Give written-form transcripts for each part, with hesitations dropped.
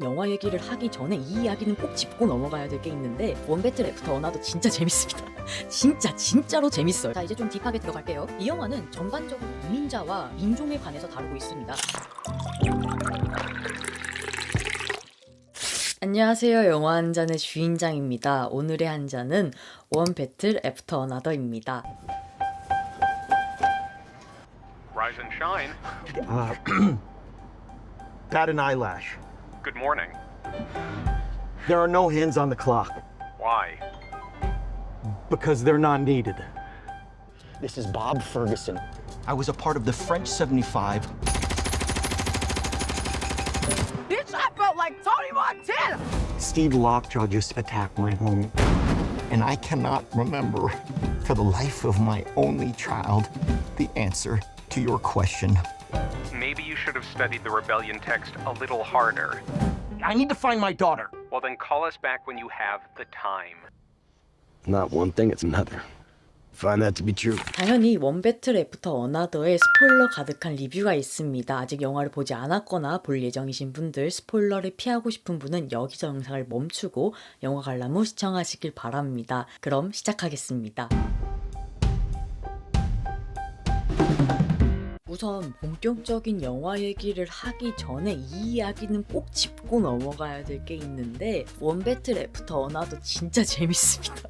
영화 얘기를 하기 전에 이 이야기는 꼭 짚고 넘어가야 될 게 있는데 원배틀 애프터 어나더 진짜 재밌습니다. 진짜로 재밌어요. 자, 이제 좀 딥하게 들어갈게요. 이 영화는 전반적으로 이민자와 인종에 관해서 다루고 있습니다. 안녕하세요. 영화 한 잔의 주인장입니다. 오늘의 한 잔은 원배틀 애프터 어나더입니다. Rise and shine. Bat an eyelash. Good morning. There are no hands on the clock Why? because they're not needed. This is Bob Ferguson. I was a part of the French 75. Bitch, I felt like Tony Montana! Steve Lockjaw just attacked my home. And I cannot remember, for the life of my only child, the answer to your question. Maybe you should have studied the rebellion text a little harder. I need to find my daughter. Well, then call us back when you have the time. Not one thing, it's another. Find that to be true. 당연히 원배틀 애프터 어나더에 스포일러 가득한 리뷰가 있습니다. 아직 영화를 보지 않았거나 볼 예정이신 분들, 스포일러를 피하고 싶은 분은 여기서 영상을 멈추고 영화 관람 후 시청하시길 바랍니다. 그럼 시작하겠습니다. 우선 본격적인 영화 얘기를 하기 전에 이 이야기는 꼭 짚고 넘어가야 될 게 있는데 원배틀 애프터 어나더 진짜 재밌습니다.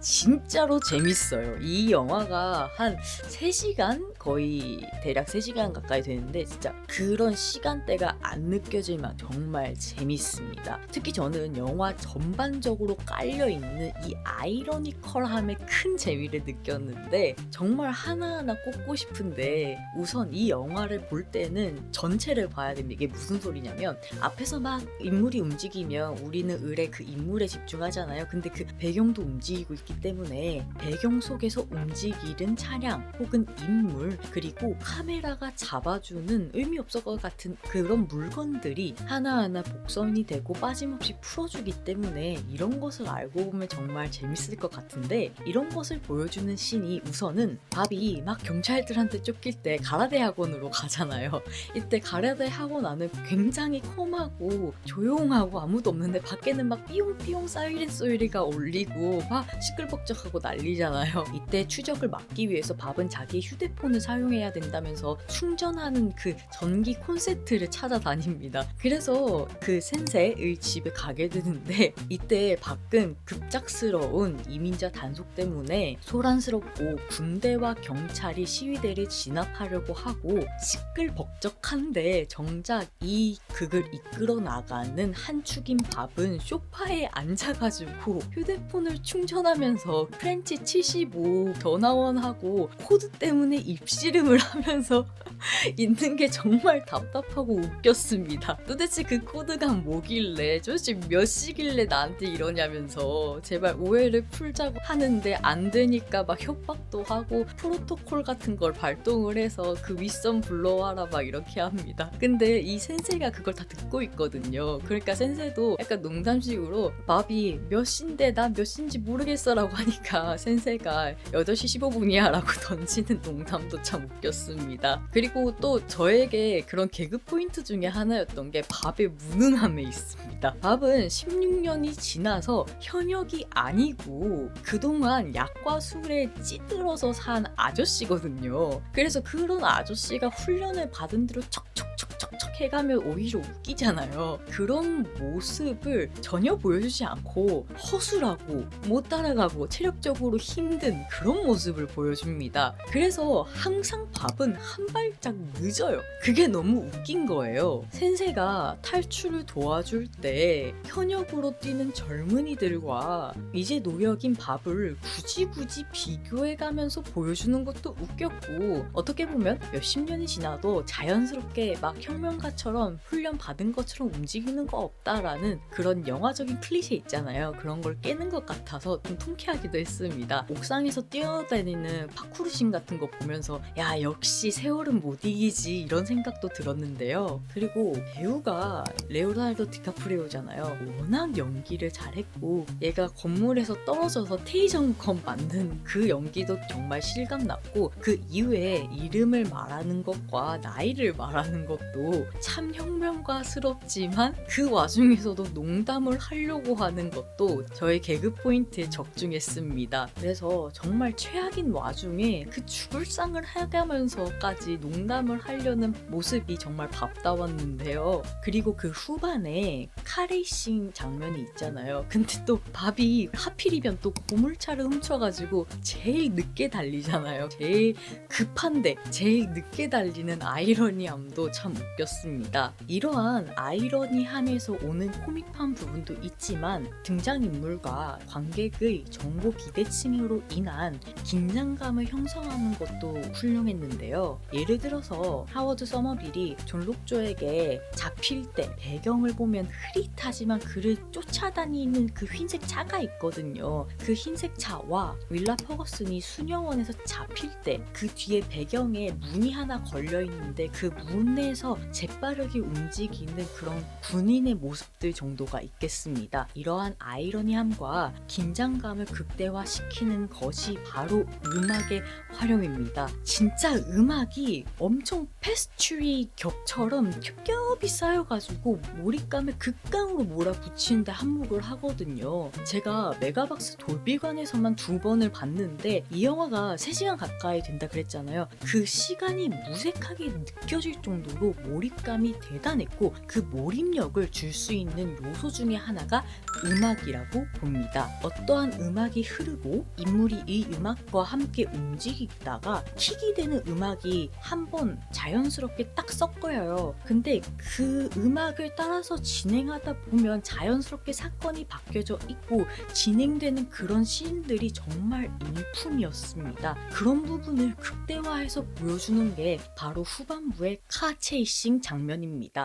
진짜로 재밌어요. 이 영화가 한 3시간? 거의 대략 3시간 가까이 되는데 진짜 그런 시간대가 안 느껴질 만큼 정말 재밌습니다. 특히 저는 영화 전반적으로 깔려있는 이 아이러니컬함에 큰 재미를 느꼈는데 정말 하나하나 꼽고 싶은데 우선 이 영화를 볼 때는 전체를 봐야 됩니다. 이게 무슨 소리냐면 앞에서 막 인물이 움직이면 우리는 을의 그 인물에 집중하잖아요. 근데 그 배경도 움직이고 있기 때문에 배경 속에서 움직이는 차량 혹은 인물 그리고 카메라가 잡아주는 의미 없을 것 같은 그런 물건들이 하나하나 복선이 되고 빠짐없이 풀어주기 때문에 이런 것을 알고 보면 정말 재밌을 것 같은데 이런 것을 보여주는 씬이 우선은 밥이 막 경찰들한테 쫓길 때 가라데 학원으로 가잖아요. 이때 가라데 학원 안은 굉장히 험하고 조용하고 아무도 없는데 밖에는 막 삐용삐용 사이렌 소리가 울리고 막 시끌벅적하고 난리잖아요. 이때 추적을 막기 위해서 밥은 자기 휴대폰을 사용해야 된다면서 충전하는 그 전기 콘센트를 찾아다닙니다. 그래서 그 센세의 집에 가게 되는데 이때 밖은 급작스러운 이민자 단속 때문에 소란스럽고 군대와 경찰이 시위대를 진압하려고 하고 시끌벅적한데 정작 이 극을 이끌어 나가는 한 축인 밥은 소파에 앉아가지고 휴대폰을 충전하면서 프렌치 75 전화원하고 코드 때문에 입씨름을 하면서 있는 게 정말 답답하고 웃겼습니다. 도대체 그 코드가 뭐길래 도대체 몇 시길래 나한테 이러냐면서 제발 오해를 풀자고 하는데 안 되니까 막 협박도 하고 프로토콜 같은 걸 발동을 해서 그 윗선 불러와라 막 이렇게 합니다. 근데 이 센세가 그걸 다 듣고 있거든요. 그러니까 센세도 약간 농담식으로 밥이 몇 시인데 나 몇 시인지 모르겠어 라고 하니까 센세가 8시 15분이야 라고 던지는 농담도 참 웃겼습니다. 그리고 또 저에게 그런 개그 포인트 중에 하나였던 게 밥의 무능함에 있습니다. 밥은 16년이 지나서 현역이 아니고 그동안 약과 술에 찌들어서 산 아저씨거든요. 그래서 그런 아저씨가 훈련을 받은 대로 척척척척척 해가면 오히려 웃기잖아요. 그런 모습을 전혀 보여주지 않고 허술하고 못 따라가고 체력적으로 힘든 그런 모습을 보여줍니다. 그래서 항상 밥은 한 발짝 늦어요. 그게 너무 웃긴 거예요. 센세가 탈출을 도와줄 때 현역으로 뛰는 젊은이들과 이제 노역인 밥을 굳이 비교해가면서 보여주는 것도 웃겼고 어떻게 보면 몇십 년이 지나도 자연스럽게 막 혁명가처럼 훈련 받은 것처럼 움직이는 거 없다라는 그런 영화적인 클리셰 있잖아요. 그런 걸 깨는 것 같아서 좀 통쾌하기도 했습니다. 옥상에서 뛰어다니는 파쿠르신 같은 거 보면서 야 역시 세월은 못 이기지 이런 생각도 들었는데요. 그리고 배우가 레오나르도 디카프리오잖아요. 워낙 연기를 잘했고 얘가 건물에서 떨어져서 테이저건 만든 그 연기도 정말 실감났고 그 이후에 이름을 말하는 것과 나이를 말하는 것 것도 참 혁명가스럽지만 그 와중에서도 농담을 하려고 하는 것도 저의 개그 포인트에 적중했습니다. 그래서 정말 최악인 와중에 그 죽을 상을 해가면서까지 농담을 하려는 모습이 정말 밥다웠는데요. 그리고 그 후반에 카레이싱 장면이 있잖아요. 근데 또 밥이 하필이면 또 고물차를 훔쳐가지고 제일 늦게 달리잖아요. 제일 급한데 제일 늦게 달리는 아이러니함도 참 웃겼습니다. 이러한 아이러니함에서 오는 코믹한 부분도 있지만 등장인물과 관객의 정보 기대층으로 인한 긴장감을 형성하는 것도 훌륭했는데요. 예를 들어서 하워드 서머빌이 존 록조에게 잡힐 때 배경을 보면 흐릿하지만 그를 쫓아다니는 그 흰색 차가 있거든요. 그 흰색 차와 윌라 퍼거슨이 수녀원에서 잡힐 때 그 뒤에 배경에 문이 하나 걸려 있는데 그 문에서 재빠르게 움직이는 그런 군인의 모습들 정도가 있겠습니다. 이러한 아이러니함과 긴장감을 극대화시키는 것이 바로 음악의 활용입니다. 진짜 음악이 엄청 페스츄리 겹처럼 겹겹이 쌓여가지고 몰입감을 극강으로 몰아붙이는데 한몫을 하거든요. 제가 메가박스 돌비관에서만 2번을 봤는데 이 영화가 3시간 가까이 된다 그랬잖아요. 그 시간이 무색하게 느껴질 정도로 몰입감이 대단했고 그 몰입력을 줄 수 있는 요소 중에 하나가 음악이라고 봅니다. 어떠한 음악이 흐르고 인물이 이 음악과 함께 움직이다가 킥이 되는 음악이 한번 자연스럽게 딱 섞여요. 근데 그 음악을 따라서 진행하다 보면 자연스럽게 사건이 바뀌어져 있고 진행되는 그런 씬들이 정말 일품이었습니다. 그런 부분을 극대화해서 보여주는 게 바로 후반부의 카 체이싱 장면입니다.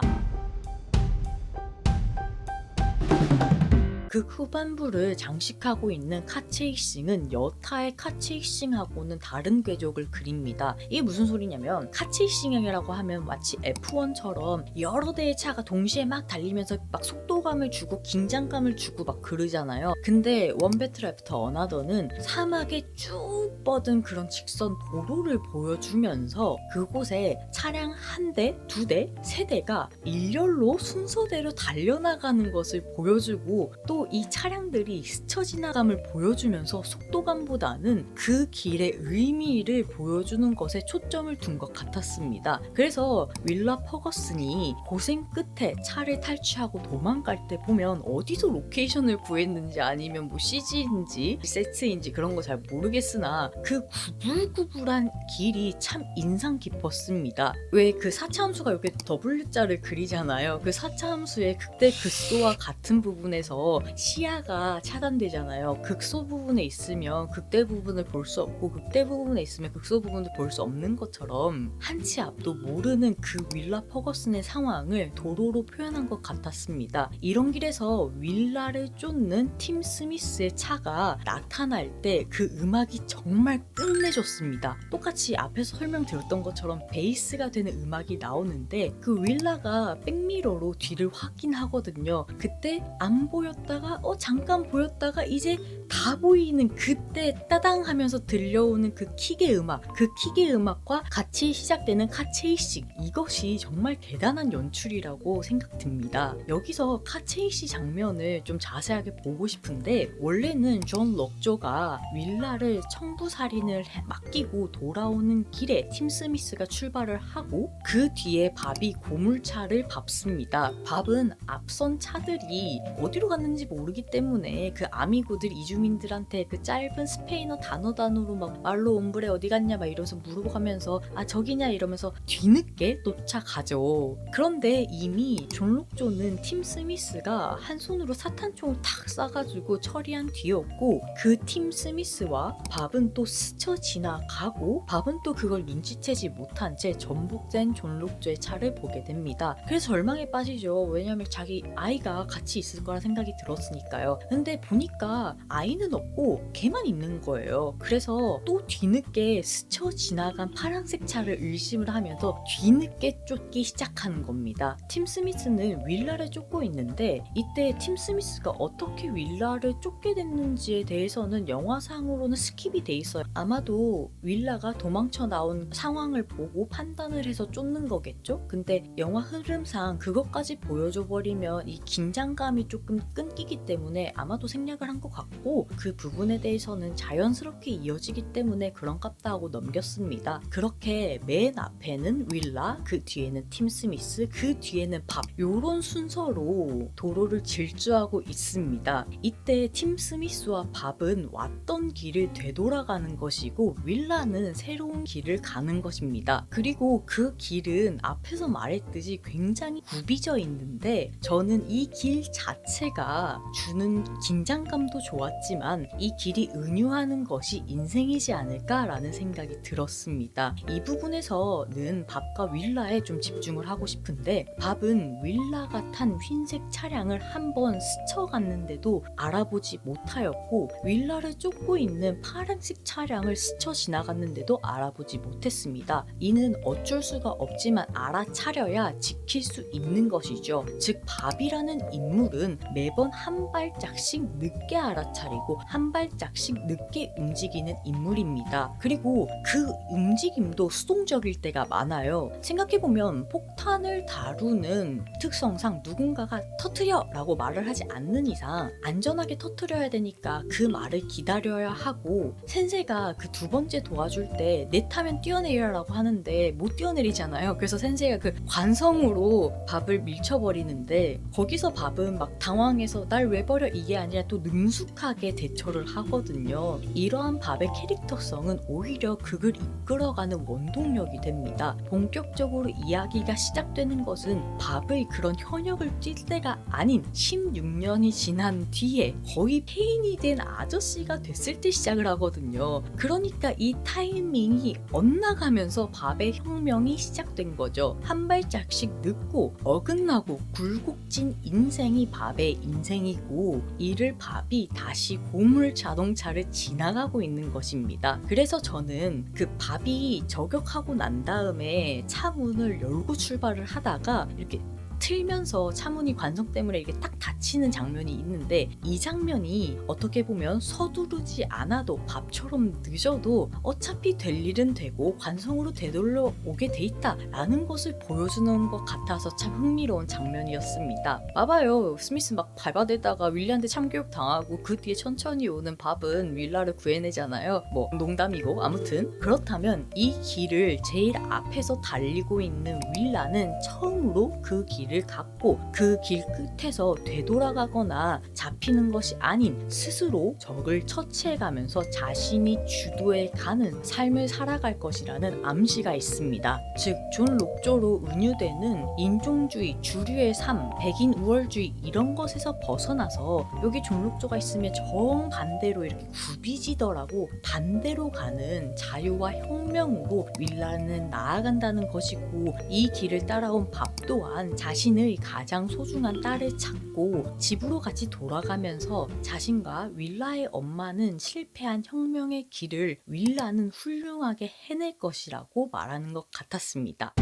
그 후반부를 장식하고 있는 카체이싱은 여타의 카체이싱하고는 다른 궤적을 그립니다. 이게 무슨 소리냐면 카체이싱이라고 하면 마치 F1처럼 여러 대의 차가 동시에 막 달리면서 막 속도감을 주고 긴장감을 주고 막 그러잖아요. 근데 원 배틀 애프터 어나더는 사막에 쭉 뻗은 그런 직선 도로를 보여주면서 그곳에 차량 한 대, 2대, 3대가 일렬로 순서대로 달려나가는 것을 보여주고 또 이 차량들이 스쳐 지나감을 보여주면서 속도감보다는 그 길의 의미를 보여주는 것에 초점을 둔 것 같았습니다. 그래서 윌라 퍼거슨이 고생 끝에 차를 탈취하고 도망갈 때 보면 어디서 로케이션을 구했는지 아니면 뭐 CG인지 세트인지 그런 거 잘 모르겠으나 그 구불구불한 길이 참 인상 깊었습니다. 왜 그 사차함수가 이렇게 W자를 그리잖아요. 그 사차함수의 극대 극소와 같은 부분에서 시야가 차단되잖아요. 극소 부분에 있으면 극대 부분을 볼 수 없고 극대 부분에 있으면 극소 부분을 볼 수 없는 것처럼 한치 앞도 모르는 그 윌라 퍼거슨의 상황을 도로로 표현한 것 같았습니다. 이런 길에서 윌라를 쫓는 팀 스미스의 차가 나타날 때 그 음악이 정말 끝내줬습니다. 똑같이 앞에서 설명드렸던 것처럼 베이스가 되는 음악이 나오는데 그 윌라가 백미러로 뒤를 확인하거든요. 그때 안 보였다가 잠깐 보였다가 이제 다 보이는 그때 따당 하면서 들려오는 그 킥의 음악, 그 킥의 음악과 같이 시작되는 카체이싱, 이것이 정말 대단한 연출이라고 생각됩니다. 여기서 카체이시 장면을 좀 자세하게 보고 싶은데 원래는 존 록조가 윌라를 청부살인을 맡기고 돌아오는 길에 팀 스미스가 출발을 하고 그 뒤에 밥이 고물차를 밟습니다. 밥은 앞선 차들이 어디로 갔는지 모르기 때문에 그 아미고들 이주민들한테 그 짧은 스페인어 단어로 막 말로 옴브레 어디 갔냐 막 이러면서 물어가면서 아 저기냐 이러면서 뒤늦게 쫓아가죠. 그런데 이미 존 록조는 팀 스미스가 한 손으로 사탄총을 탁 쏴가지고 처리한 뒤였고 그 팀 스미스와 밥은 또 스쳐 지나가고 밥은 또 그걸 눈치채지 못한 채 전복된 존 록조의 차를 보게 됩니다. 그래서 절망에 빠지죠. 왜냐하면 자기 아이가 같이 있을 거라 생각이 들었을 있었으니까요. 근데 보니까 아이는 없고 걔만 있는 거예요. 그래서 또 뒤늦게 스쳐 지나간 파란색 차를 의심을 하면서 뒤늦게 쫓기 시작하는 겁니다. 팀 스미스는 윌라를 쫓고 있는데 이때 팀 스미스가 어떻게 윌라를 쫓게 됐는지에 대해서는 영화상으로는 스킵이 돼 있어요. 아마도 윌라가 도망쳐 나온 상황을 보고 판단을 해서 쫓는 거겠죠? 근데 영화 흐름상 그것까지 보여줘 버리면 이 긴장감이 조금 끊기기 때문에 아마도 생략을 한 것 같고 그 부분에 대해서는 자연스럽게 이어지기 때문에 그런갑다 하고 넘겼습니다. 그렇게 맨 앞에는 윌라, 그 뒤에는 팀 스미스, 그 뒤에는 밥, 요런 순서로 도로를 질주하고 있습니다. 이때 팀 스미스와 밥은 왔던 길을 되돌아가는 것이고 윌라는 새로운 길을 가는 것입니다. 그리고 그 길은 앞에서 말했듯이 굉장히 굽이져 있는데 저는 이 길 자체가 주는 긴장감도 좋았지만 이 길이 은유하는 것이 인생이지 않을까라는 생각이 들었습니다. 이 부분에서는 밥과 윌라에 좀 집중을 하고 싶은데 밥은 윌라가 탄 흰색 차량을 한번 스쳐갔는데도 알아보지 못하였고 윌라를 쫓고 있는 파란색 차량을 스쳐 지나갔는데도 알아보지 못했습니다. 이는 어쩔 수가 없지만 알아차려야 지킬 수 있는 것이죠. 즉 밥이라는 인물은 매번 한 발짝씩 늦게 알아차리고 한 발짝씩 늦게 움직이는 인물입니다. 그리고 그 움직임도 수동적일 때가 많아요. 생각해보면 폭탄을 다루는 특성상 누군가가 터트려 라고 말을 하지 않는 이상 안전하게 터트려야 되니까 그 말을 기다려야 하고 센세가 그 두 번째 도와줄 때 내 타면 뛰어내리라고 하는데 못 뛰어내리잖아요. 그래서 센세가 그 관성으로 밥을 밀쳐버리는데 거기서 밥은 막 당황해서 날 왜 버려 이게 아니라 또 능숙하게 대처를 하거든요. 이러한 밥의 캐릭터성은 오히려 극을 이끌어가는 원동력이 됩니다. 본격적으로 이야기가 시작되는 것은 밥의 그런 현역을 뛸 때가 아닌 16년이 지난 뒤에 거의 폐인이 된 아저씨가 됐을 때 시작을 하거든요. 그러니까 이 타이밍이 엇나가면서 밥의 혁명이 시작된 거죠. 한 발짝씩 늦고 어긋나고 굴곡진 인생이 밥의 인생이고 이를 밥이 다시 고물 자동차를 지나가고 있는 것입니다. 그래서 저는 그 밥이 저격하고 난 다음에 차 문을 열고 출발을 하다가 이렇게 틀면서 차문이 관성 때문에 이렇게 딱 닫히는 장면이 있는데 이 장면이 어떻게 보면 서두르지 않아도 밥처럼 늦어도 어차피 될 일은 되고 관성으로 되돌려 오게 돼 있다라는 것을 보여주는 것 같아서 참 흥미로운 장면이었습니다. 봐봐요. 스미스 막 밟아대다가 윌리한테 참교육 당하고 그 뒤에 천천히 오는 밥은 윌라를 구해내잖아요. 뭐 농담이고 아무튼 그렇다면 이 길을 제일 앞에서 달리고 있는 윌라는 처음으로 그 길을 갖고 그 길 끝에서 되돌아가거나 잡히는 것이 아닌 스스로 적을 처치해가면서 자신이 주도해 가는 삶을 살아갈 것이라는 암시가 있습니다. 즉 존 록조로 은유되는 인종주의, 주류의 삶, 백인 우월주의 이런 것에서 벗어나서 여기 존 록조가 있으면 정반대로 이렇게 굽이지더라고 반대로 가는 자유와 혁명으로 윌라는 나아간다는 것이고 이 길을 따라온 밥 또한 자신의 가장 소중한 딸을 찾고 집으로 같이 돌아가면서 자신과 윌라의 엄마는 실패한 혁명의 길을 윌라는 훌륭하게 해낼 것이라고 말하는 것 같았습니다.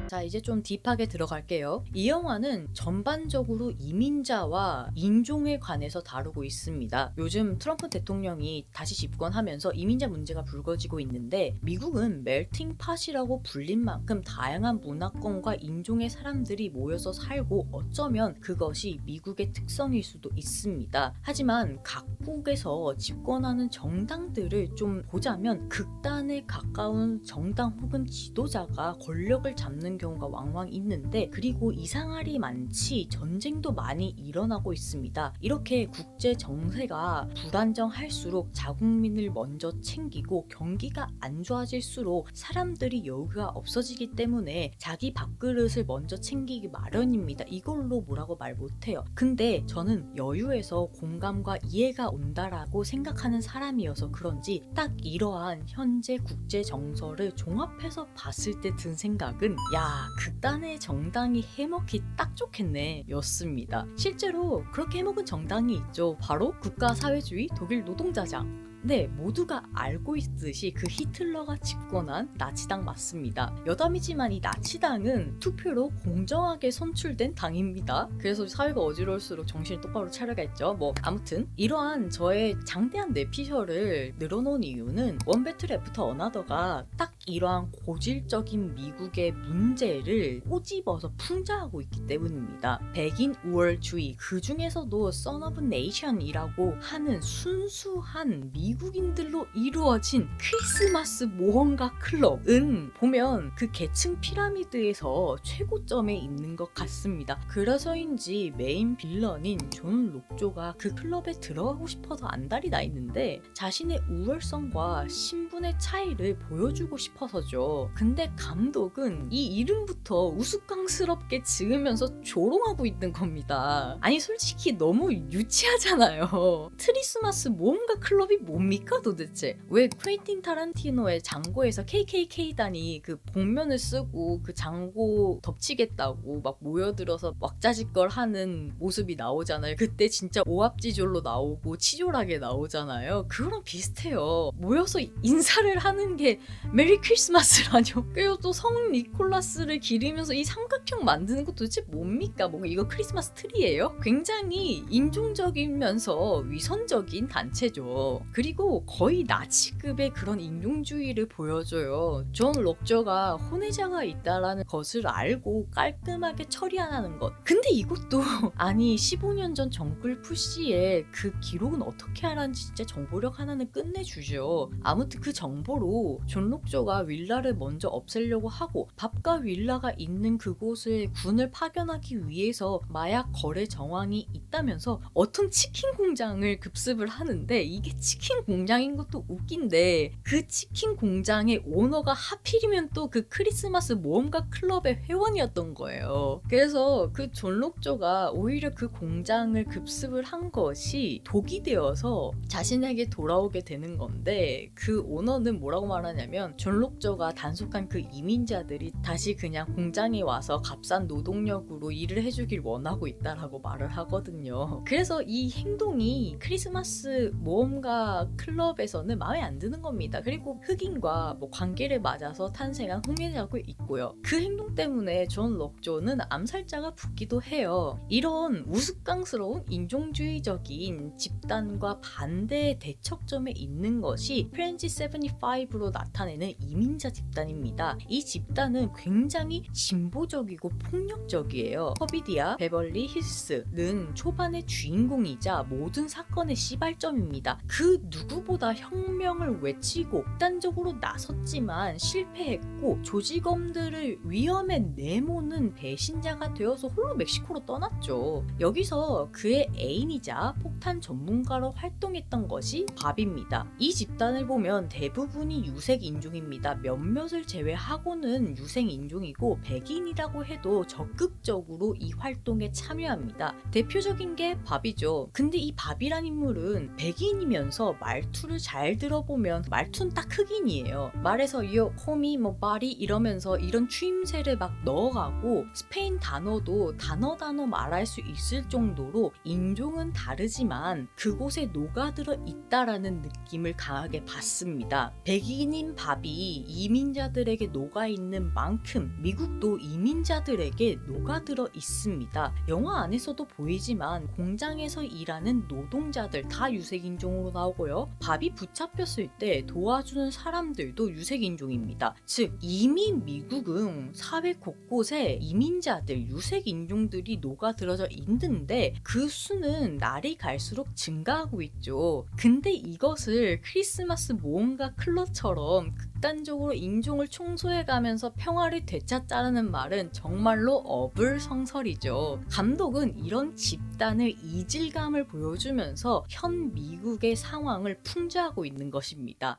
자, 이제 좀 딥하게 들어갈게요. 이 영화는 전반적으로 이민자와 인종에 관해서 다루고 있습니다. 요즘 트럼프 대통령이 다시 집권하면서 이민자 문제가 불거지고 있는데 미국은 멜팅 팟이라고 불린 만큼 다양한 문화권과 인종의 사람들이 모여서 살고 어쩌면 그것이 미국의 특성일 수도 있습니다. 하지만 각국에서 집권하는 정당들을 좀 보자면 극단에 가까운 정당 혹은 지도자가 권력을 잡는 경우가 왕왕 있는데 그리고 이상할이 많지 전쟁도 많이 일어나고 있습니다. 이렇게 국제 정세가 불안정할수록 자국민을 먼저 챙기고 경기가 안 좋아질수록 사람들이 여유가 없어지기 때문에 자기 밥그릇을 먼저 챙기기 마련입니다. 이걸로 뭐라고 말 못해요. 근데 저는 여유에서 공감과 이해가 온다라고 생각하는 사람이어서 그런지 딱 이러한 현재 국제 정서를 종합해서 봤을 때 든 생각은 야 와, 극단의 정당이 해먹기 딱 좋겠네 였습니다. 실제로 그렇게 해먹은 정당이 있죠. 바로 국가사회주의 독일 노동자장. 네, 모두가 알고 있듯이 그 히틀러가 집권한 나치당 맞습니다. 여담이지만 이 나치당은 투표로 공정하게 선출된 당입니다. 그래서 사회가 어지러울수록 정신을 똑바로 차려야겠죠. 뭐 아무튼 이러한 저의 장대한 뇌피셜을 늘어놓은 이유는 원배틀 애프터 어나더가 딱 이러한 고질적인 미국의 문제를 꼬집어서 풍자하고 있기 때문입니다. 백인 우월주의, 그 중에서도 Son of a Nation이라고 하는 순수한 미국인들로 이루어진 크리스마스 모험가 클럽은 보면 그 계층 피라미드에서 최고점에 있는 것 같습니다. 그래서인지 메인 빌런인 존 록조가 그 클럽에 들어가고 싶어서 안달이 나 있는데 자신의 우월성과 신분의 차이를 보여주고 싶어서죠. 근데 감독은 이 이름부터 우스꽝스럽게 지으면서 조롱하고 있는 겁니다. 아니 솔직히 너무 유치하잖아요. 크리스마스 모험가 클럽이 뭡니까 도대체? 왜 퀘인틴 타란티노의 장고에서 KKK단이 그 복면을 쓰고 그 장고 덮치겠다고 막 모여들어서 왁자지껄 하는 모습이 나오잖아요. 그때 진짜 오합지졸로 나오고 치졸하게 나오잖아요. 그거랑 비슷해요. 모여서 인사를 하는 게 메리 크리스마스라뇨. 그리고 또 성 니콜라스를 기리면서 이 삼각형 만드는 거 도대체 뭡니까? 뭔가 이거 크리스마스 트리예요? 굉장히 인종적이면서 위선적인 단체죠. 그리고 거의 나치급의 그런 인종주의를 보여줘요. 존 록저가 혼외자가 있다라는 것을 알고 깔끔하게 처리 안 하는 것. 근데 이것도 아니 15년 전 정글 푸시의 그 기록은 어떻게 알았는지 진짜 정보력 하나는 끝내주죠. 아무튼 그 정보로 존 록저가 윌라를 먼저 없애려고 하고 밥과 윌라가 있는 그곳에 군을 파견하기 위해서 마약 거래 정황이 있다면서 어떤 치킨 공장을 급습을 하는데 이게 치킨 공장인 것도 웃긴데 그 치킨 공장의 오너가 하필이면 또 그 크리스마스 모험가 클럽의 회원이었던 거예요. 그래서 그 존 록조가 오히려 그 공장을 급습을 한 것이 독이 되어서 자신에게 돌아오게 되는 건데 그 오너는 뭐라고 말하냐면 존 록조가 단속한 그 이민자들이 다시 그냥 공장에 와서 값싼 노동력으로 일을 해주길 원하고 있다라고 말을 하거든요. 그래서 이 행동이 크리스마스 모험가 클럽에서는 마음에 안 드는 겁니다. 그리고 흑인과 뭐 관계를 맞아서 탄생한 홍해자고 있고요. 그 행동 때문에 존 록조는 암살자가 붙기도 해요. 이런 우스꽝스러운 인종주의적인 집단과 반대의 대척점에 있는 것이 프렌치 75로 나타내는 이민자 집단입니다. 이 집단은 굉장히 진보적이고 폭력적이에요. 허비디아 베벌리 힐스는 초반의 주인공이자 모든 사건의 시발점입니다. 그 누구보다 혁명을 외치고 극단적으로 나섰지만 실패했고 조직원들을 위험에 내모는 배신자가 되어서 홀로 멕시코로 떠났죠. 여기서 그의 애인이자 폭탄 전문가로 활동했던 것이 밥입니다. 이 집단을 보면 대부분이 유색 인종입니다. 몇몇을 제외하고는 유색 인종이고 백인이라고 해도 적극적으로 이 활동에 참여합니다. 대표적인 게 밥이죠. 근데 이 밥이란 인물은 백인이면서 말투를 잘 들어보면 말투는 딱 흑인이에요. 말에서 요 호미 뭐 바리 이러면서 이런 추임새를 막 넣어가고 스페인 단어도 단어 말할 수 있을 정도로 인종은 다르지만 그곳에 녹아들어 있다라는 느낌을 강하게 받습니다. 백인인 밥이 이민자들에게 녹아있는 만큼 미국도 이민자들에게 녹아들어 있습니다. 영화 안에서도 보이지만 공장에서 일하는 노동자들 다 유색인종으로 나오고요. 밥이 붙잡혔을 때 도와주는 사람들도 유색인종입니다. 즉 이미 미국은 사회 곳곳에 이민자들, 유색인종들이 녹아들어져 있는데 그 수는 날이 갈수록 증가하고 있죠. 근데 이것을 크리스마스 모험가 클럽처럼 극단적으로 인종을 총소해가면서 평화를 되찾자는 말은 정말로 어불성설이죠. 감독은 이런 집단의 이질감을 보여주면서 현 미국의 상황을 풍자하고 있는 것입니다.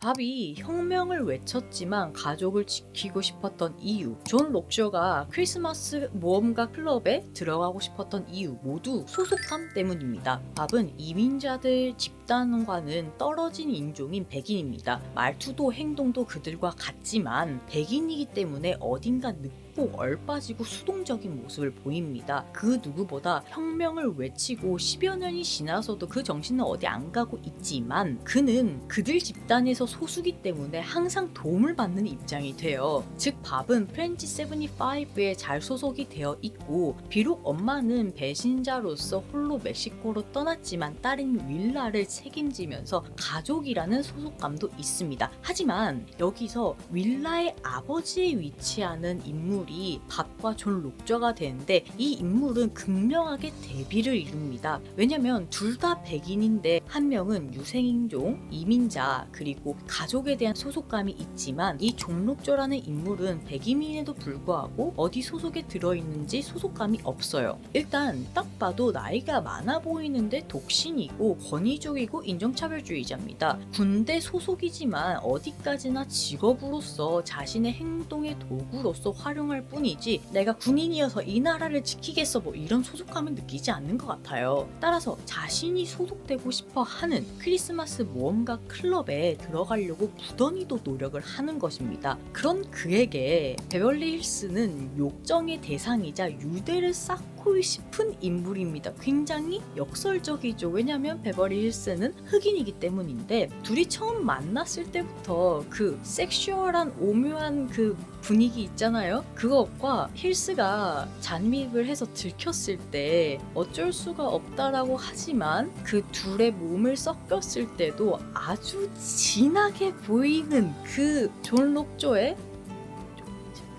밥이 혁명을 외쳤지만 가족을 지키고 싶었던 이유, 존 록쇼가 크리스마스 모험가 클럽에 들어가고 싶었던 이유 모두 소속감 때문입니다. 밥은 이민자들 집 집단과는 떨어진 인종인 백인입니다. 말투도 행동도 그들과 같지만 백인이기 때문에 어딘가 늙고 얼빠지고 수동적인 모습을 보입니다. 그 누구보다 혁명을 외치고 10여 년이 지나서도 그 정신은 어디 안 가고 있지만 그는 그들 집단에서 소수기 때문에 항상 도움을 받는 입장이 돼요. 즉 밥은 프렌치 75에 잘 소속이 되어 있고 비록 엄마는 배신자로서 홀로 멕시코로 떠났지만 딸인 윌라를 책임지면서 가족이라는 소속감도 있습니다. 하지만 여기서 윌라의 아버지에 위치하는 인물이 밥과 존 록저가 되는데 이 인물은 극명하게 대비를 이룹니다. 왜냐면 둘 다 백인인데 한 명은 유색인종, 이민자 그리고 가족에 대한 소속감이 있지만 이 존 록저라는 인물은 백인임에도 불구하고 어디 소속에 들어있는지 소속감이 없어요. 일단 딱 봐도 나이가 많아 보이는데 독신이고 권위적이고 인종차별주의자입니다. 군대 소속이지만 어디까지나 직업으로서 자신의 행동의 도구로서 활용할 뿐이지 내가 군인이어서 이 나라를 지키겠어 뭐 이런 소속감을 느끼지 않는 것 같아요. 따라서 자신이 소속되고 싶어 하는 크리스마스 모험가 클럽에 들어가려고 무던히도 노력을 하는 것입니다. 그런 그에게 베벌리 힐스는 욕정의 대상이자 유대를 쌓고 싶은 인물입니다. 굉장히 역설적이죠. 왜냐하면 베벌리 힐스는 흑인이기 때문인데 둘이 처음 만났을 때부터 그 섹슈얼한 오묘한 그 분위기 있잖아요. 그것과 힐스가 잠입을 해서 들켰을 때 어쩔 수가 없다라고 하지만 그 둘의 몸을 섞였을 때도 아주 진하게 보이는 그 존 록조의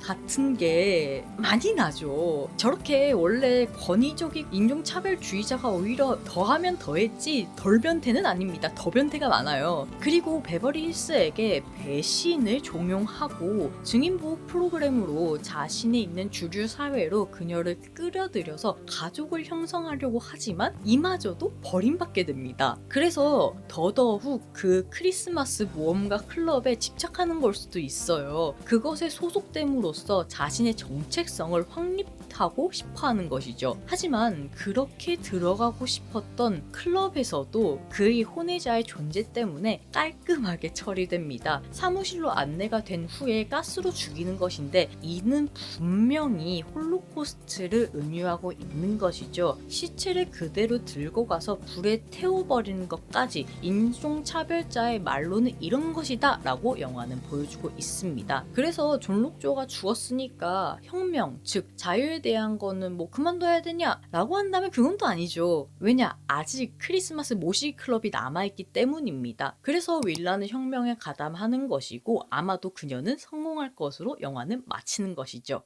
같은 게 많이 나죠. 저렇게 원래 권위적인 인종차별주의자가 오히려 더하면 더했지 덜 변태는 아닙니다. 더 변태가 많아요. 그리고 베버리 힐스에게 배신을 종용하고 증인보호 프로그램으로 자신이 있는 주류 사회로 그녀를 끌어들여서 가족을 형성하려고 하지만 이마저도 버림받게 됩니다. 그래서 더더욱 그 크리스마스 모험가 클럽에 집착하는 걸 수도 있어요. 그것에 소속됨으로 자신의 정체성을 확립하고 싶어하는 것이죠. 하지만 그렇게 들어가고 싶었던 클럽에서도 그의 혼외자의 존재 때문에 깔끔하게 처리됩니다. 사무실로 안내가 된 후에 가스로 죽이는 것인데 이는 분명히 홀로코스트를 은유하고 있는 것이죠. 시체를 그대로 들고 가서 불에 태워버리는 것까지 인종차별자의 말로는 이런 것이다 라고 영화는 보여주고 있습니다. 그래서 존 록조가 죽었으니까 혁명, 즉 자유에 대한 거는 뭐 그만둬야 되냐 라고 한다면 그건 또 아니죠. 왜냐? 아직 크리스마스 모시기 클럽이 남아있기 때문입니다. 그래서 윌라는 혁명에 가담하는 것이고 아마도 그녀는 성공할 것으로 영화는 마치는 것이죠.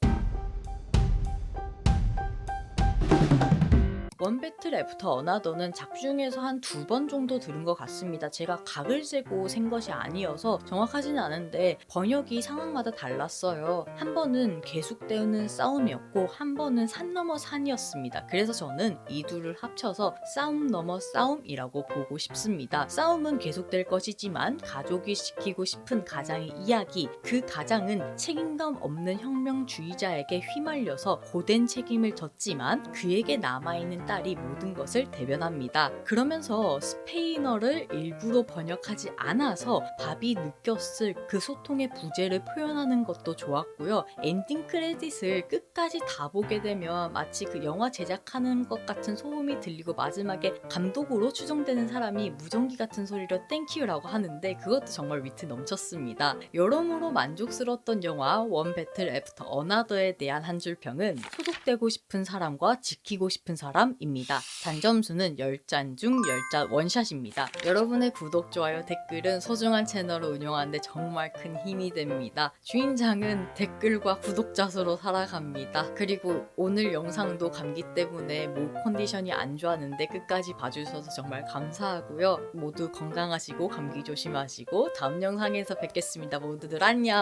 원 배틀 애프터 어나더는 작중에서 한 2번 정도 들은 것 같습니다. 제가 각을 재고 센 것이 아니어서 정확하지는 않은데 번역이 상황마다 달랐어요. 한 번은 계속되는 싸움이었고 한 번은 산 넘어 산이었습니다. 그래서 저는 이 둘을 합쳐서 싸움 넘어 싸움이라고 보고 싶습니다. 싸움은 계속될 것이지만 가족이 지키고 싶은 가장의 이야기, 그 가장은 책임감 없는 혁명주의자에게 휘말려서 고된 책임을 졌지만 그에게 남아있는 딸이 모든 것을 대변합니다. 그러면서 스페인어를 일부러 번역하지 않아서 밥이 느꼈을 그 소통의 부재를 표현하는 것도 좋았고요. 엔딩 크레딧을 끝까지 다 보게 되면 마치 그 영화 제작하는 것 같은 소음이 들리고 마지막에 감독으로 추정되는 사람이 무전기 같은 소리로 땡큐라고 하는데 그것도 정말 위트 넘쳤습니다. 여러모로 만족스러웠던 영화 원 배틀 애프터 어나더에 대한 한 줄 평은 소속되고 싶은 사람과 지키고 싶은 사람 입니다. 단점수는 10잔 중 10잔 원샷입니다. 여러분의 구독, 좋아요, 댓글은 소중한 채널을 운영하는데 정말 큰 힘이 됩니다. 주인장은 댓글과 구독자 수로 살아갑니다. 그리고 오늘 영상도 감기 때문에 목 컨디션이 안 좋았는데 끝까지 봐주셔서 정말 감사하고요. 모두 건강하시고 감기 조심하시고 다음 영상에서 뵙겠습니다. 모두들 안녕.